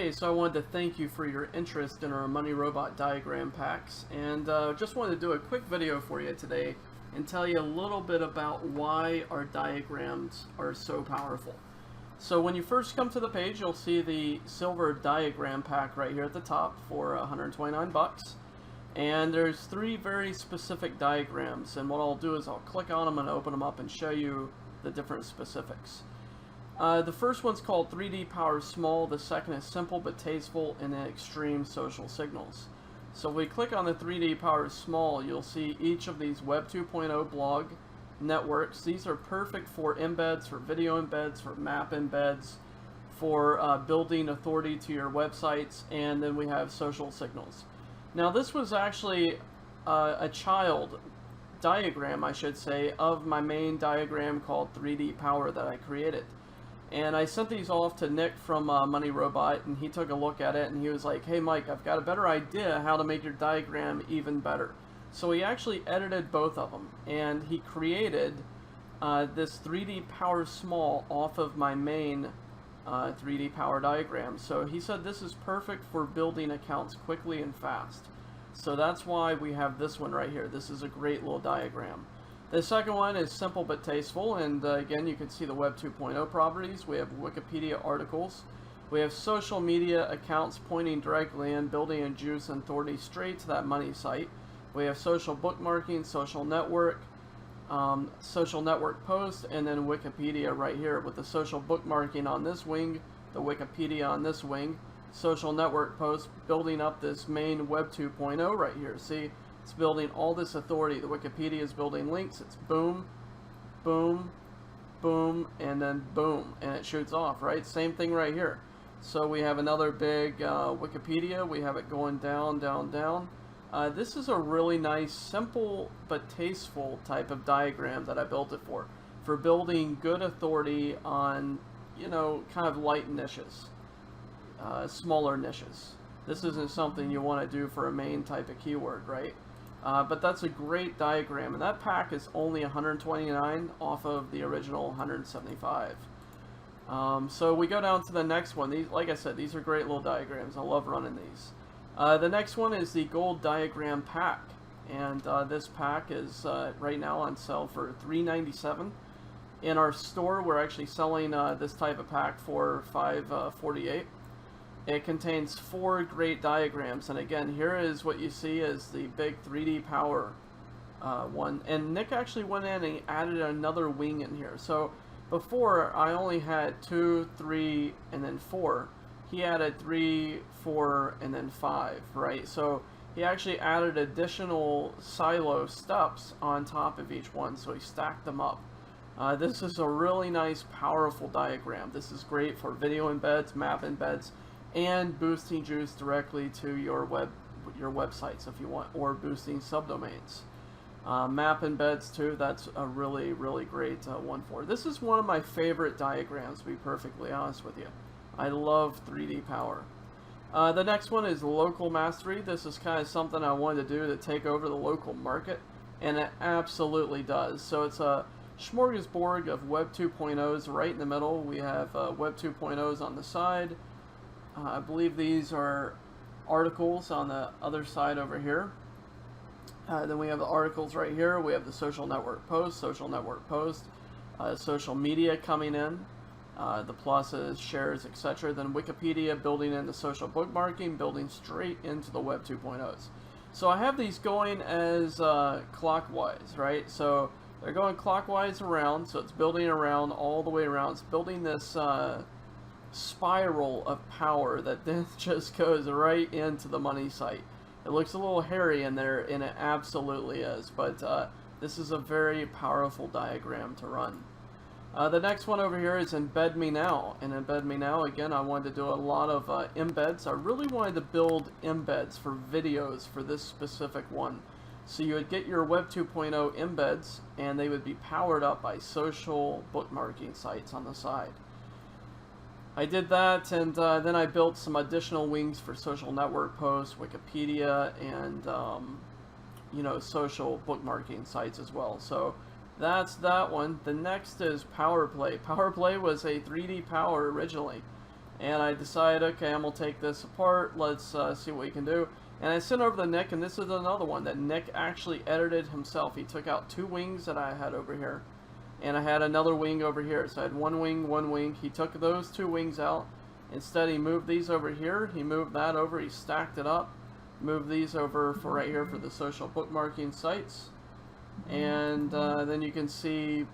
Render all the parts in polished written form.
Hey, so I wanted to thank you for your interest in our Money Robot diagram packs, and just wanted to do a quick video for you today and tell you a little bit about why our diagrams are so powerful. So when you first come to the page, you'll see the silver diagram pack right here at the top for 129 bucks. And there's three very specific diagrams, and what I'll do is I'll click on them and open them up and show you the different specifics. The first one's called 3D Power Small, the second is Simple but Tasteful, and then Extreme Social Signals. So if we click on the 3D Power Small, you'll see each of these Web 2.0 blog networks. These are perfect for embeds, for video embeds, for map embeds, for building authority to your websites, and then we have social signals. Now this was actually a child diagram, I should say, of my main diagram called 3D Power that I created. And I sent these off to Nick from Money Robot, and he took a look at it and he was like, hey Mike, I've got a better idea how to make your diagram even better. So he actually edited both of them, and he created this 3D Power Small off of my main 3D Power diagram. So he said this is perfect for building accounts quickly and fast. So that's why we have this one right here. This is a great little diagram. The second one is Simple but Tasteful, and again, you can see the Web 2.0 properties. We have Wikipedia articles. We have social media accounts pointing directly in, building and juice and authority straight to that money site. We have social bookmarking, social network post, and then Wikipedia right here with the social bookmarking on this wing, the Wikipedia on this wing, social network post building up this main Web 2.0 right here. See? It's building all this authority. The Wikipedia is building links. It's boom, boom, boom, and then boom, and it shoots off, right? Same thing right here. So we have another big Wikipedia. We have it going down, down, down. This is a really nice, simple but tasteful type of diagram that I built it for building good authority on, you know, kind of light niches, smaller niches. This isn't something you want to do for a main type of keyword, right? But that's a great diagram, and that pack is only $129 off of the original $175. So we go down to the next one. These, like I said, these are great little diagrams. I love running these. The next one is the Gold Diagram Pack, and this pack is right now on sale for $397. In our store, we're actually selling this type of pack for $548. It contains 4 great diagrams, and again, here is what you see as the big 3D Power one. And Nick actually went in and he added another wing in here. So before, I only had 2, 3, and then 4. He added 3, 4, and then 5, right? So he actually added additional silo steps on top of each one, so he stacked them up. This is a really nice, powerful diagram. This is great for video embeds, map embeds, and boosting juice directly to your websites if you want, or boosting subdomains. Map embeds too, that's a really, really great one for it. This is one of my favorite diagrams, to be perfectly honest with you. I love 3D Power. The next one is Local Mastery. This is kind of something I wanted to do to take over the local market, and it absolutely does. So it's a smorgasbord of Web 2.0s right in the middle. We have Web 2.0s on the side. I believe these are articles on the other side over here. Then we have the articles right here. We have the social network post, social media coming in, the pluses, shares, etc. Then Wikipedia building in the social bookmarking, building straight into the Web 2.0s. So I have these going as clockwise, right? So they're going clockwise around, so it's building around all the way around. It's building this spiral of power that then just goes right into the money site. It looks a little hairy in there, and it absolutely is, but this is a very powerful diagram to run. The next one over here is Embed Me Now, and Embed Me Now, again, I wanted to do a lot of embeds. I really wanted to build embeds for videos for this specific one. So you would get your Web 2.0 embeds, and they would be powered up by social bookmarking sites on the side. I did that, and then I built some additional wings for social network posts, Wikipedia, and you know, social bookmarking sites as well. So that's that one. The next is PowerPlay. PowerPlay was a 3D Power originally, And I decided, okay, I'm going to take this apart. Let's see what we can do. And I sent over to Nick, and this is another one that Nick actually edited himself. He took out 2 wings that I had over here, and I had another wing over here. So I had 1 wing, 1 wing. He took those 2 wings out. Instead, he moved these over here. He moved that over. He stacked it up. Moved these over for right here for the social bookmarking sites. And then you can see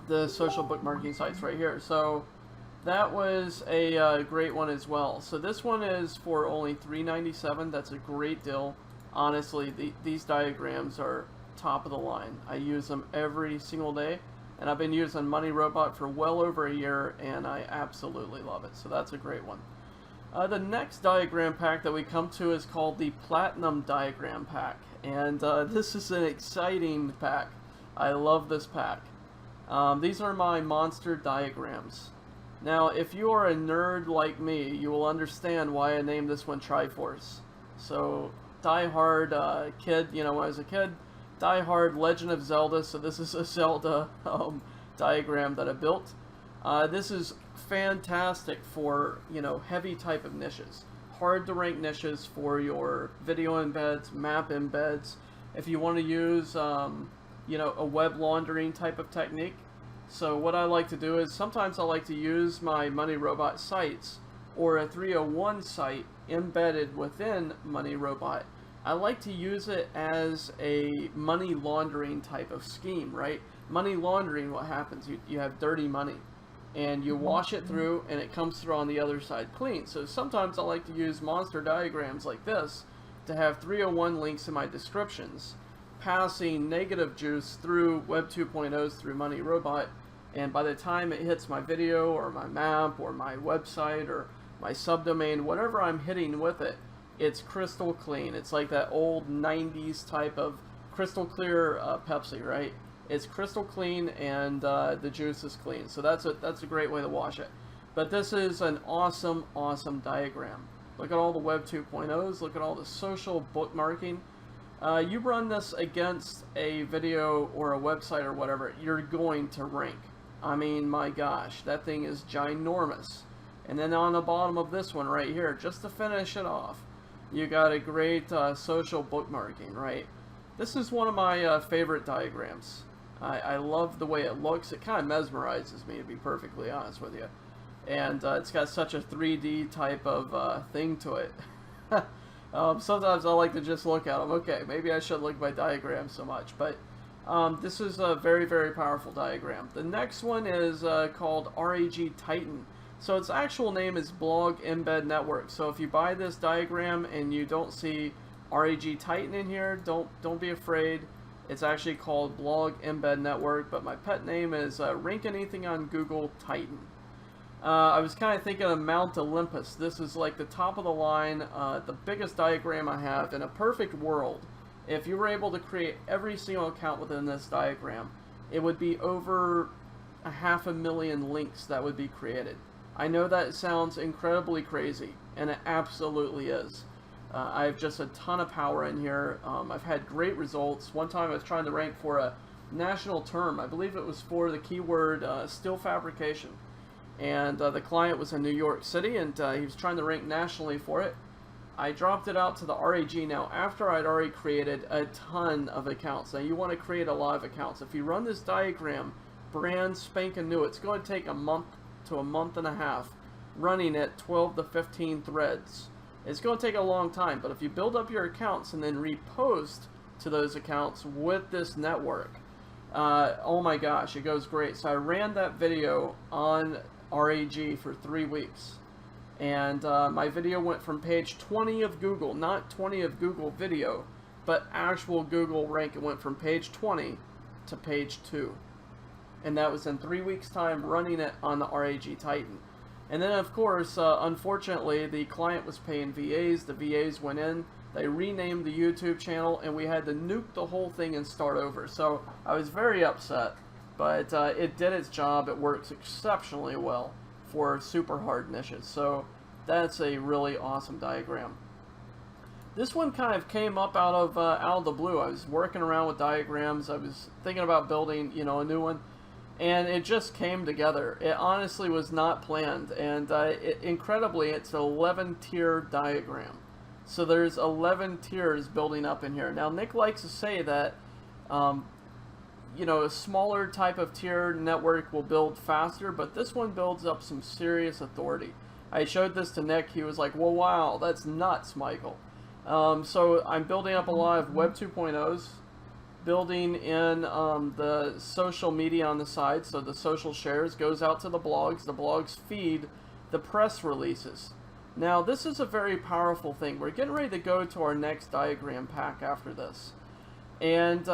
the social bookmarking sites right here. So that was a great one as well. So this one is for only $3.97. That's a great deal. Honestly, these diagrams are top of the line. I use them every single day, and I've been using Money Robot for well over a year, and I absolutely love it. So that's a great one. The next diagram pack that we come to is called the Platinum Diagram Pack, and this is an exciting pack. I love this pack. These are my monster diagrams. Now, if you are a nerd like me, you will understand why I named this one Triforce. So, die-hard kid, you know, when I was a kid, die-hard Legend of Zelda, so this is a Zelda diagram that I built. This is fantastic for, you know, heavy type of niches. Hard to rank niches for your video embeds, map embeds. If you want to use, you know, a web laundering type of technique. So what I like to do is sometimes I like to use my Money Robot sites or a 301 site embedded within Money Robot. I like to use it as a money laundering type of scheme, right? Money laundering, what happens? You have dirty money, and you wash it through, and it comes through on the other side clean. So sometimes I like to use monster diagrams like this to have 301 links in my descriptions, passing negative juice through Web 2.0s through Money Robot, and by the time it hits my video or my map or my website or my subdomain, whatever I'm hitting with it, it's crystal clean. It's like that old 90s type of crystal clear Pepsi, right? It's crystal clean, and the juice is clean. So that's a great way to wash it. But this is an awesome, awesome diagram. Look at all the Web 2.0s. Look at all the social bookmarking. You run this against a video or a website or whatever, you're going to rank. I mean, my gosh, that thing is ginormous. And then on the bottom of this one right here, just to finish it off, you got a great social bookmarking, right? This is one of my favorite diagrams. I love the way it looks. It kind of mesmerizes me, to be perfectly honest with you. And it's got such a 3D type of thing to it. Sometimes I like to just look at them. Okay, maybe I shouldn't look at my diagrams so much, but this is a very, very powerful diagram. The next one is called RAG Titan. So its actual name is Blog Embed Network. So if you buy this diagram and you don't see RAG Titan in here, don't be afraid. It's actually called Blog Embed Network, but my pet name is Rank Anything on Google Titan. I was kind of thinking of Mount Olympus. This is like the top of the line, the biggest diagram I have. In a perfect world, if you were able to create every single account within this diagram, it would be over 500,000 links that would be created. I know that sounds incredibly crazy, and it absolutely is. I have just a ton of power in here. I've had great results. One time I was trying to rank for a national term. I believe it was for the keyword steel fabrication. And the client was in New York City, and he was trying to rank nationally for it. I dropped it out to the RAG now after I'd already created a ton of accounts. Now you want to create a lot of accounts. If you run this diagram brand spanking new, it's going to take a month to a month and a half running it 12 to 15 threads. It's going to take a long time, but if you build up your accounts and then repost to those accounts with this network, oh my gosh, it goes great. So I ran that video on RAG for 3 weeks, and my video went from page 20 of Google, not 20 of Google video, but actual Google rank. It went from page 20 to page 2, and that was in 3 weeks time running it on the RAG Titan. And then of course, unfortunately, the client was paying VAs. The VAs went in, they renamed the YouTube channel, and we had to nuke the whole thing and start over. So I was very upset, but it did its job. It works exceptionally well for super hard niches. So that's a really awesome diagram. This one kind of came up out of the blue. I was working around with diagrams. I was thinking about building, you know, a new one. and it just came together. It honestly was not planned, and incredibly, it's an 11-tier diagram. So there's 11 tiers building up in here. Now, Nick likes to say that, you know, a smaller type of tier network will build faster, but this one builds up some serious authority. I showed this to Nick. He was like, well, wow, that's nuts, Michael. So I'm building up a lot of Web 2.0s, building in the social media on the side, so the social shares goes out to the blogs feed the press releases. Now, this is a very powerful thing. We're getting ready to go to our next diagram pack after this. And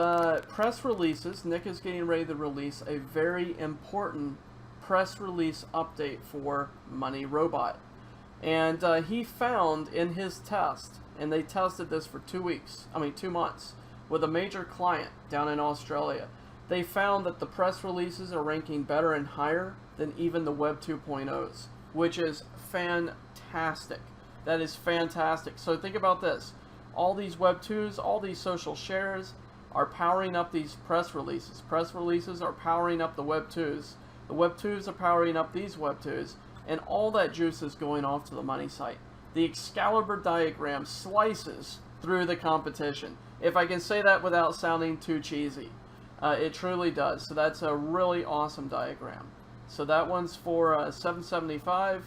press releases, Nick is getting ready to release a very important press release update for Money Robot. And he found in his test, and they tested this for 2 months, with a major client down in Australia. They found that the press releases are ranking better and higher than even the Web 2.0s, which is fantastic. That is fantastic. So think about this. All these Web 2s, all these social shares are powering up these press releases. Press releases are powering up the Web 2s. The Web 2s are powering up these Web 2s. And all that juice is going off to the money site. The Excalibur diagram slices through the competition. If I can say that without sounding too cheesy. It truly does. So that's a really awesome diagram. So that one's for $7.75,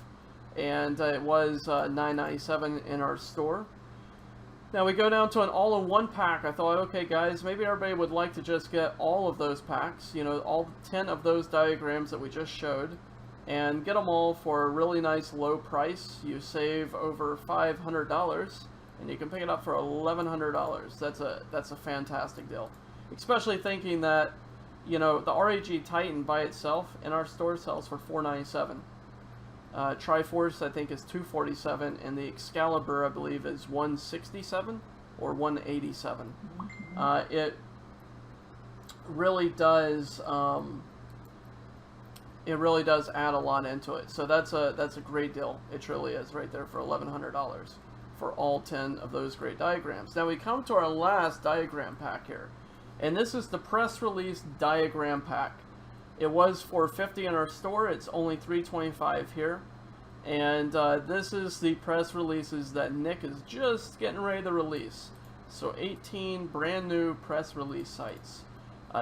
and it was $9.97 in our store. Now we go down to an all-in-one pack. I thought, okay guys, maybe everybody would like to just get all of those packs, you know, all 10 of those diagrams that we just showed, and get them all for a really nice low price. You save over $500, and you can pick it up for $1,100. That's a fantastic deal, especially thinking that, you know, the RAG Titan by itself in our store sells for $497. Triforce, I think, is $247, and the Excalibur, I believe, is $167 or $187. It really does. It really does add a lot into it. So that's a great deal. It truly is, right there for $1,100 for all 10 of those great diagrams. Now we come to our last diagram pack here, and this is the press release diagram pack. It was $450 in our store. It's only $325 here. And this is the press releases that Nick is just getting ready to release. So 18 brand new press release sites.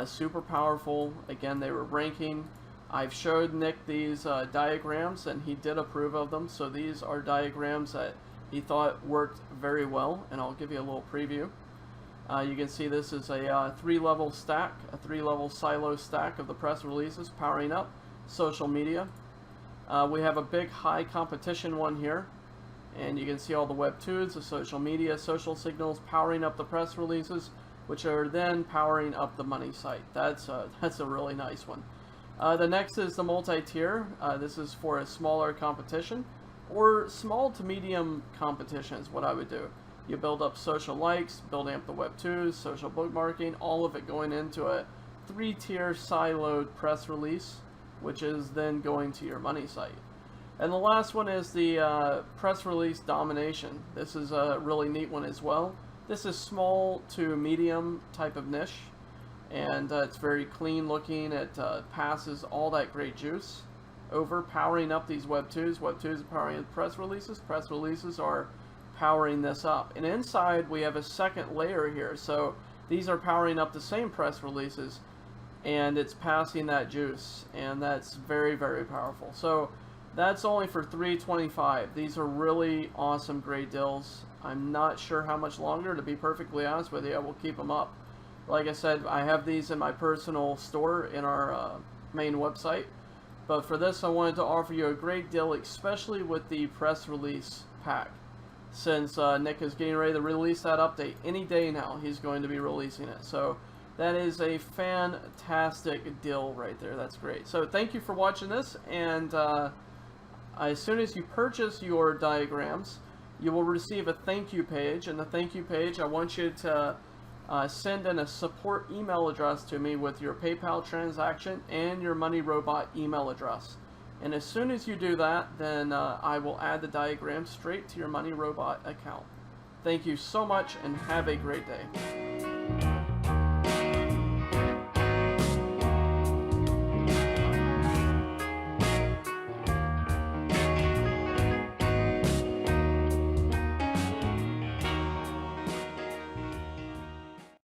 Super powerful. Again, they were ranking. I've showed Nick these diagrams, and he did approve of them. So these are diagrams that he thought worked very well, and I'll give you a little preview. You can see this is a 3-level stack, a 3-level silo stack of the press releases powering up social media. We have a big high competition one here, and you can see all the Web 2s, the social media, social signals powering up the press releases, which are then powering up the money site. That's a really nice one. The next is the multi-tier. This is for a smaller competition, or small to medium competition is what I would do. You build up social likes, building up the Web 2s, social bookmarking, all of it going into a 3-tier siloed press release, which is then going to your money site. And the last one is the press release domination. This is a really neat one as well. This is small to medium type of niche, and it's very clean looking. It passes all that great juice over, powering up these Web 2s. Web 2s are powering press releases. Press releases are powering this up. And inside we have a second layer here. So these are powering up the same press releases, and it's passing that juice, and that's very, very powerful. So that's only for $325. These are really awesome, great deals. I'm not sure how much longer, to be perfectly honest with you. I will keep them up. Like I said, I have these in my personal store in our main website, but for this I wanted to offer you a great deal, especially with the press release pack, since Nick is getting ready to release that update. Any day now he's going to be releasing it. So that is a fantastic deal right there. That's great. So thank you for watching this, and as soon as you purchase your diagrams, you will receive a thank you page. And the thank you page, I want you to send in a support email address to me with your PayPal transaction and your Money Robot email address. And as soon as you do that, then I will add the diagram straight to your Money Robot account. Thank you so much, and have a great day.